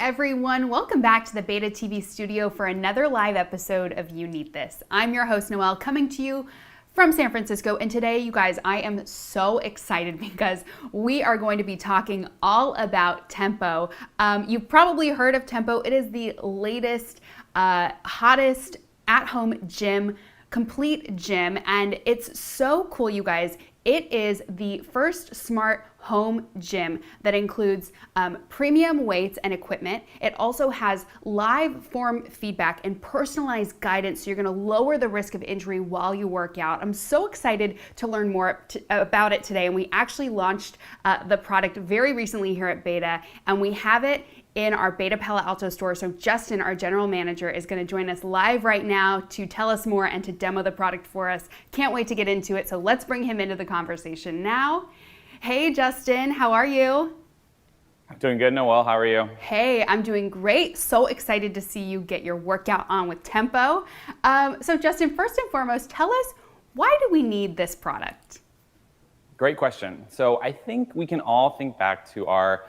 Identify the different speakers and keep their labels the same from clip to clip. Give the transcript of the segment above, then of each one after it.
Speaker 1: everyone. Welcome back to the Beta TV studio for another live episode of You Need This. I'm your host, Noelle, coming to you from San Francisco. And today, you guys, I am so excited because we are going to be talking all about Tempo. You've probably heard of Tempo. It is the latest, hottest at-home gym, complete gym. And it's so cool, you guys. It is the first smart home gym that includes premium weights and equipment. It also has live form feedback and personalized guidance, so you're gonna lower the risk of injury while you work out. I'm so excited to learn more about it today, and we actually launched the product very recently here at Beta, and we have it in our Beta Palo Alto store. So Justin, our general manager, is gonna join us live right now to tell us more and to demo the product for us. Can't wait to get into it, so let's bring him into the conversation now. Hey Justin, how are you?
Speaker 2: I'm doing good, Noelle. How are you?
Speaker 1: Hey, I'm doing great. So excited to see you get your workout on with Tempo. So Justin, first and foremost, tell us, why do we need this product?
Speaker 2: Great question. So I think we can all think back to our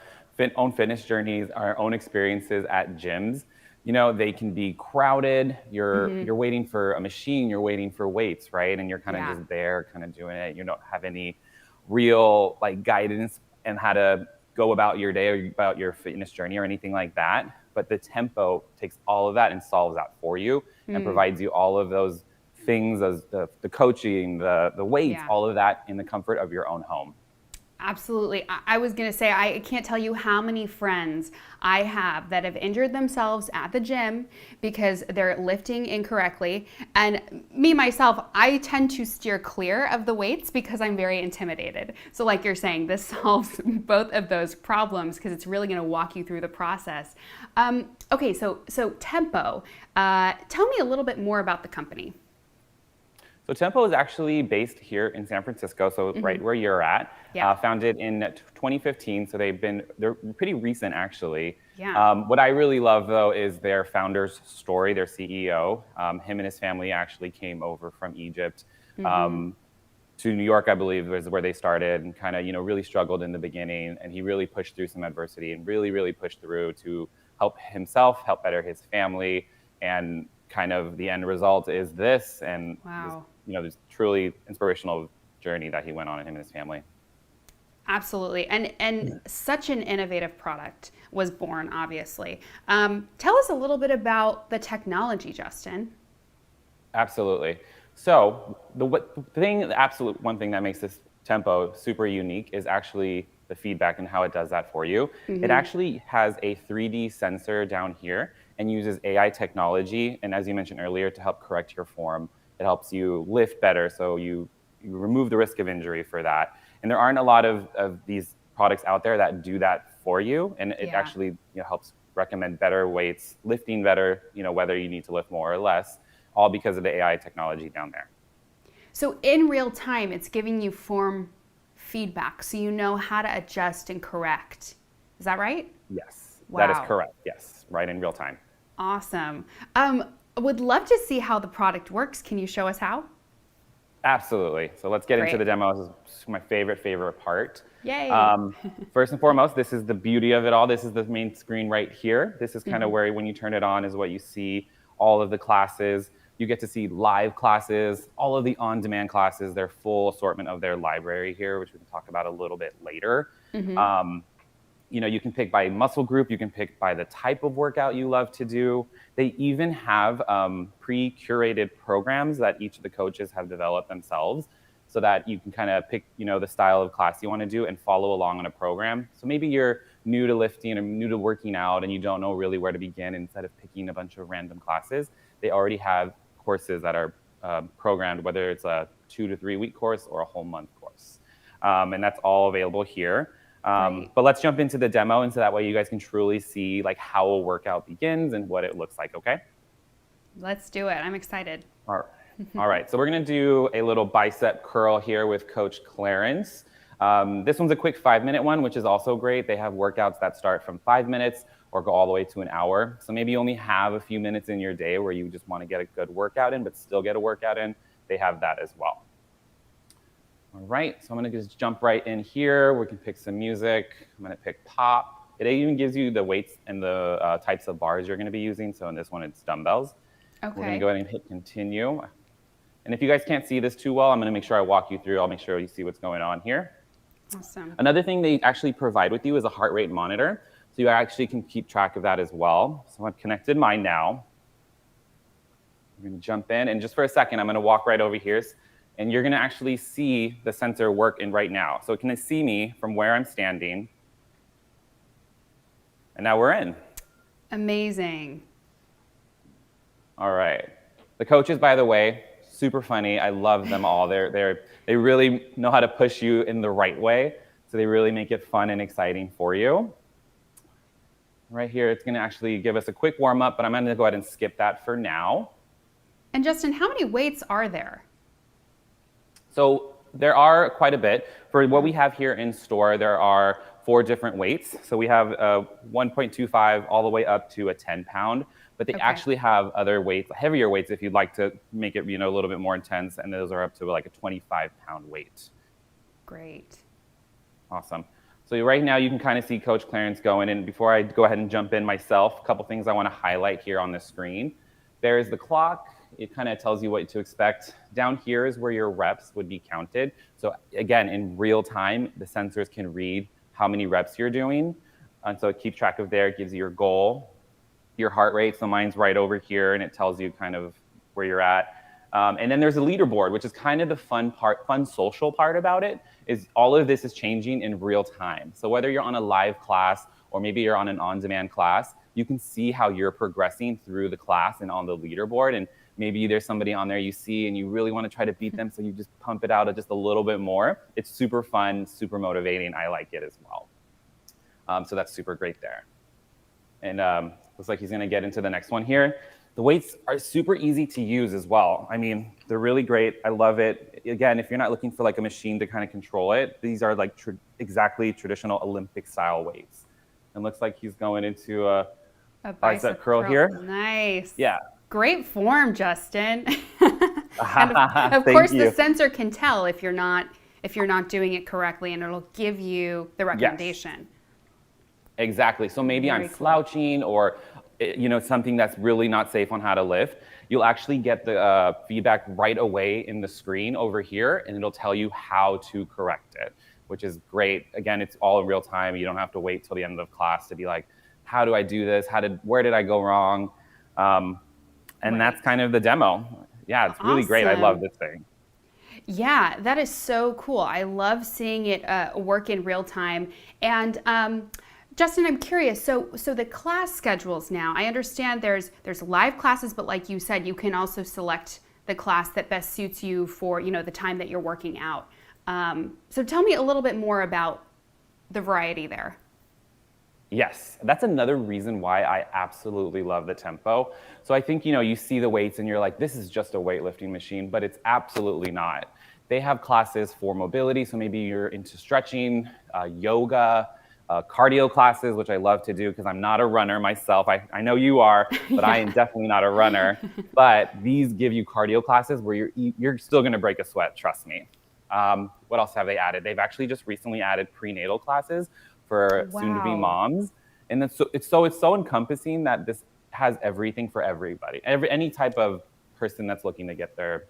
Speaker 2: own fitness journeys, our own experiences at gyms. You know, they can be crowded. You're waiting for a machine, you're waiting for weights, right? And you're kind of just there, kind of doing it. You don't have any real guidance and how to go about your day or about your fitness journey or anything like that. But the Tempo takes all of that and solves that for you and provides you all of those things, as the coaching, the weights, all of that in the comfort of your own home.
Speaker 1: Absolutely. I was going to say, I can't tell you how many friends I have that have injured themselves at the gym because they're lifting incorrectly. And me, myself, I tend to steer clear of the weights because I'm very intimidated. So like you're saying, this solves both of those problems because it's really going to walk you through the process. Okay, so Tempo, tell me a little bit more about the company.
Speaker 2: So Tempo is actually based here in San Francisco, so right where you're at. Founded in 2015, so they're pretty recent actually. What I really love though is their founder's story, their CEO. Him and his family actually came over from Egypt to New York, I believe, was where they started, and kind of really struggled in the beginning. And he really pushed through some adversity and really pushed through to help himself, help better his family, and kind of the end result is this. And this truly inspirational journey that he went on, him and his family.
Speaker 1: Absolutely. And such an innovative product was born, obviously. Tell us a little bit about the technology, Justin.
Speaker 2: Absolutely. So the absolute one thing that makes this Tempo super unique is actually the feedback and how it does that for you. It actually has a 3D sensor down here and uses AI technology. And as you mentioned earlier, to help correct your form, it helps you lift better. So you remove the risk of injury for that. And there aren't a lot of these products out there that do that for you. And it actually helps recommend better weights, lifting better, whether you need to lift more or less, all because of the AI technology down there.
Speaker 1: So in real time, it's giving you form feedback, so you know how to adjust and correct. Is that right?
Speaker 2: Yes,
Speaker 1: wow.
Speaker 2: That is correct. Yes, right in real time.
Speaker 1: Awesome. Would love to see how the product works. Can you show us how?
Speaker 2: Absolutely. So let's get into the demo. This is my favorite part.
Speaker 1: Yay.
Speaker 2: First and foremost, this is the beauty of it all. This is the main screen right here. This is kind of where, when you turn it on, is what you see, all of the classes. You get to see live classes, all of the on-demand classes, their full assortment of their library here, which we can talk about a little bit later. You can pick by muscle group, you can pick by the type of workout you love to do. They even have pre-curated programs that each of the coaches have developed themselves, so that you can kind of pick, the style of class you want to do and follow along on a program. So maybe you're new to lifting or new to working out and you don't know really where to begin. Instead of picking a bunch of random classes, they already have courses that are programmed, whether it's a 2 to 3 week course or a whole month course. And that's all available here. But let's jump into the demo, and so that way you guys can truly see how a workout begins and what it looks like, okay?
Speaker 1: Let's do it. I'm excited.
Speaker 2: All right, so we're gonna do a little bicep curl here with Coach Clarence. This one's a quick 5-minute one, which is also great. They have workouts that start from 5 minutes or go all the way to an hour. So maybe you only have a few minutes in your day where you just wanna get a good workout in, but still get a workout in. They have that as well. All right, so I'm gonna just jump right in here. We can pick some music. I'm gonna pick pop. It even gives you the weights and the types of bars you're going to be using. So in this one, it's dumbbells. We're going to
Speaker 1: Okay.
Speaker 2: go ahead and hit continue. And if you guys can't see this too well, I'm going to make sure I walk you through. I'll make sure you see what's going on here.
Speaker 1: Awesome.
Speaker 2: Another thing they actually provide with you is a heart rate monitor. So you actually can keep track of that as well. So I've connected mine now. We're going to jump in. And just for a second, I'm going to walk right over here. And you're going to actually see the sensor work in right now. So it can see me from where I'm standing. And now we're in.
Speaker 1: Amazing.
Speaker 2: All right. The coaches, by the way, super funny. I love them all. They really know how to push you in the right way. So they really make it fun and exciting for you. Right here, it's going to actually give us a quick warm up, but I'm going to go ahead and skip that for now.
Speaker 1: And Justin, how many weights are there?
Speaker 2: So there are quite a bit. For what we have here in store, there are 4 different weights. So we have 1.25 all the way up to a 10-pound. But they actually have other weights, heavier weights, if you'd like to make it, a little bit more intense. And those are up to like a 25-pound weight.
Speaker 1: Great.
Speaker 2: Awesome. So right now you can kind of see Coach Clarence going. And before I go ahead and jump in myself, a couple things I want to highlight here on the screen. There's the clock. It kind of tells you what to expect. Down here is where your reps would be counted. So again, in real time, the sensors can read how many reps you're doing. And so it keeps track of there. It gives you your goal, your heart rate. So mine's right over here, and it tells you kind of where you're at. And then there's a leaderboard, which is kind of the fun social part about it, is all of this is changing in real time. So whether you're on a live class or maybe you're on an on-demand class, you can see how you're progressing through the class and on the leaderboard. And maybe there's somebody on there you see and you really want to try to beat them, so you just pump it out just a little bit more. It's super fun, super motivating. I like it as well. So that's super great there. And looks like he's going to get into the next one here. The weights are super easy to use as well. I mean, they're really great. I love it. Again, if you're not looking for like a machine to kind of control it, these are like exactly traditional Olympic style weights. And looks like he's going into a bicep curl here.
Speaker 1: Nice.
Speaker 2: Yeah.
Speaker 1: Great form, Justin. And of course, the sensor can tell if you're not doing it correctly, and it'll give you the recommendation.
Speaker 2: Yes. Exactly. So maybe I'm slouching or something that's really not safe on how to lift. You'll actually get the feedback right away in the screen over here, and it'll tell you how to correct it, which is great. Again, it's all in real time. You don't have to wait till the end of class to be like, how do I do this? Where did I go wrong? And that's kind of the demo. Yeah, it's really great. I love this thing.
Speaker 1: Yeah, that is so cool. I love seeing it work in real time. And Justin, I'm curious. So the class schedules now, I understand there's live classes, but like you said, you can also select the class that best suits you for the time that you're working out. So tell me a little bit more about the variety there.
Speaker 2: Yes, that's another reason why I absolutely love the Tempo. So I think, you see the weights and you're like, this is just a weightlifting machine, but it's absolutely not. They have classes for mobility. So maybe you're into stretching, yoga, cardio classes, which I love to do because I'm not a runner myself. I know you are, but I am definitely not a runner. But these give you cardio classes where you're still going to break a sweat, trust me. What else have they added? They've actually just recently added prenatal classes for soon-to-be moms. And it's so encompassing that this has everything for everybody, any type of person that's looking to get their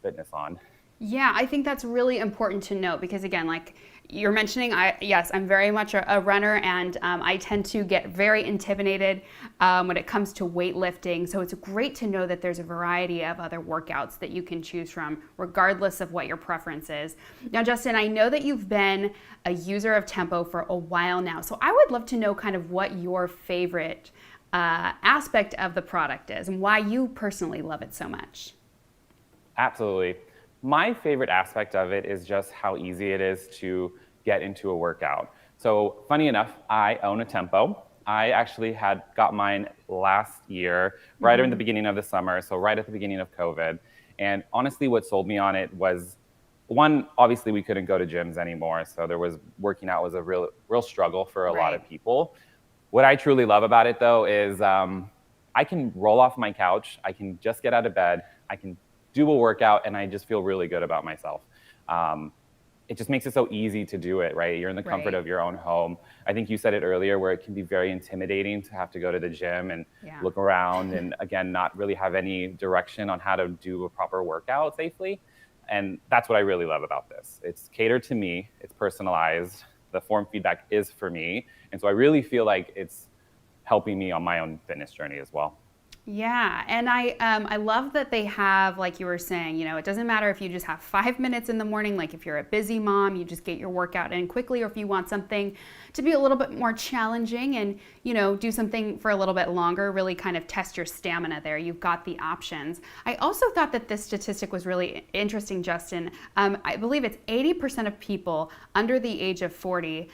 Speaker 2: fitness on.
Speaker 1: Yeah, I think that's really important to note because, again, like you're mentioning, I'm very much a runner, and I tend to get very intimidated when it comes to weightlifting. So it's great to know that there's a variety of other workouts that you can choose from, regardless of what your preference is. Now, Justin, I know that you've been a user of Tempo for a while now, so I would love to know kind of what your favorite aspect of the product is and why you personally love it so much.
Speaker 2: Absolutely. My favorite aspect of it is just how easy it is to get into a workout. So funny enough, I own a Tempo. I actually had got mine last year, right in the beginning of the summer, so right at the beginning of COVID. And honestly, what sold me on it was, one, obviously we couldn't go to gyms anymore, so working out was a real struggle for a lot of people. What I truly love about it though is I can roll off my couch, I can just get out of bed, I can do a workout, and I just feel really good about myself. it just makes it so easy to do it, right? You're in the comfort
Speaker 1: Right.
Speaker 2: of your own home. I think you said it earlier where it can be very intimidating to have to go to the gym and
Speaker 1: Yeah.
Speaker 2: look around and again, not really have any direction on how to do a proper workout safely. And that's what I really love about this. It's catered to me, it's personalized, the form feedback is for me. And so I really feel like it's helping me on my own fitness journey as well.
Speaker 1: Yeah, and I love that they have, like you were saying, it doesn't matter if you just have 5 minutes in the morning, like if you're a busy mom, you just get your workout in quickly, or if you want something to be a little bit more challenging and, do something for a little bit longer, really kind of test your stamina there. You've got the options. I also thought that this statistic was really interesting, Justin. I believe it's 80% of people under the age of 40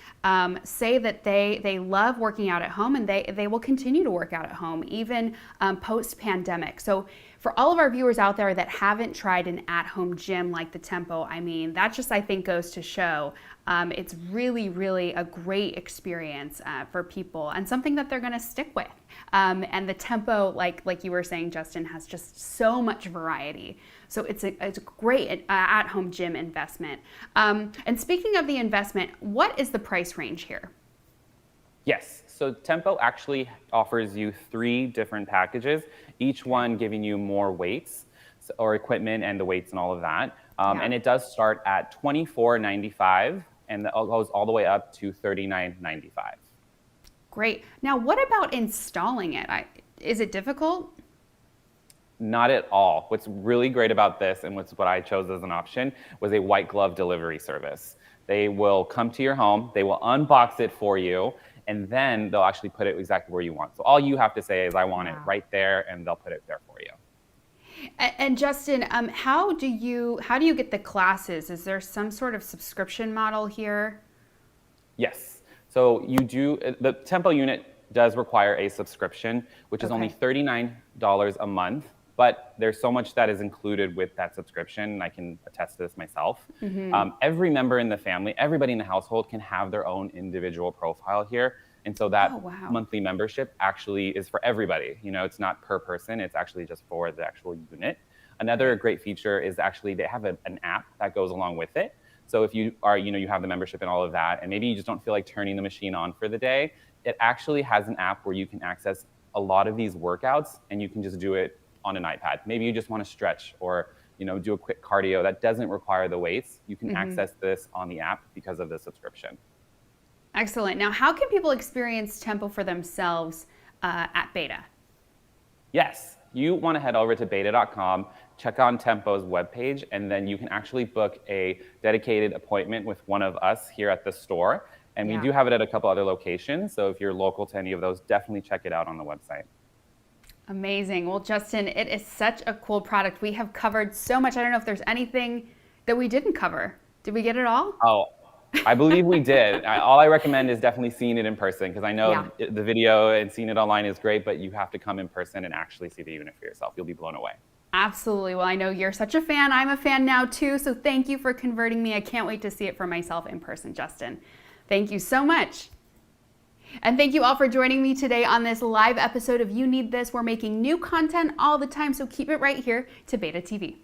Speaker 1: say that they love working out at home, and they will continue to work out at home, even post-pandemic. So for all of our viewers out there that haven't tried an at-home gym like the Tempo, I mean, that just, I think, goes to show it's really, really a great experience for people and something that they're going to stick with. And the Tempo, like you were saying, Justin, has just so much variety. So it's a great at-home gym investment. And speaking of the investment, what is the price range here?
Speaker 2: Yes, so Tempo actually offers you 3 different packages, each one giving you more weights or equipment and the weights and all of that. And it does start at $24.95 and it goes all the way up to $39.95.
Speaker 1: Great. Now, what about installing it? Is it difficult?
Speaker 2: Not at all. What's really great about this, and what I chose as an option, was a white glove delivery service. They will come to your home, they will unbox it for you, and then they'll actually put it exactly where you want. So all you have to say is, I want it right there, and they'll put it there for you.
Speaker 1: And Justin, how do you get the classes? Is there some sort of subscription model here?
Speaker 2: Yes. So the Tempo unit does require a subscription, which is only $39 a month. But there's so much that is included with that subscription, and I can attest to this myself. Every member in the family, everybody in the household can have their own individual profile here. And so that monthly membership actually is for everybody. It's not per person, it's actually just for the actual unit. Another great feature is actually they have an app that goes along with it. So if you are, you have the membership and all of that, and maybe you just don't feel like turning the machine on for the day, it actually has an app where you can access a lot of these workouts, and you can just do it on an iPad. Maybe you just want to stretch or do a quick cardio that doesn't require the weights. You can access this on the app because of the subscription.
Speaker 1: Excellent. Now, how can people experience Tempo for themselves at Beta?
Speaker 2: Yes, you want to head over to beta.com, check on Tempo's webpage, and then you can actually book a dedicated appointment with one of us here at the store. And we do have it at a couple other locations. So if you're local to any of those, definitely check it out on the website.
Speaker 1: Amazing. Well, Justin, it is such a cool product. We have covered so much. I don't know if there's anything that we didn't cover. Did we get it all?
Speaker 2: Oh, I believe we did. All I recommend is definitely seeing it in person, because I know the video and seeing it online is great, but you have to come in person and actually see the unit for yourself. You'll be blown away.
Speaker 1: Absolutely. Well, I know you're such a fan. I'm a fan now too. So thank you for converting me. I can't wait to see it for myself in person, Justin. Thank you so much. And thank you all for joining me today on this live episode of You Need This. We're making new content all the time, so keep it right here to Beta TV.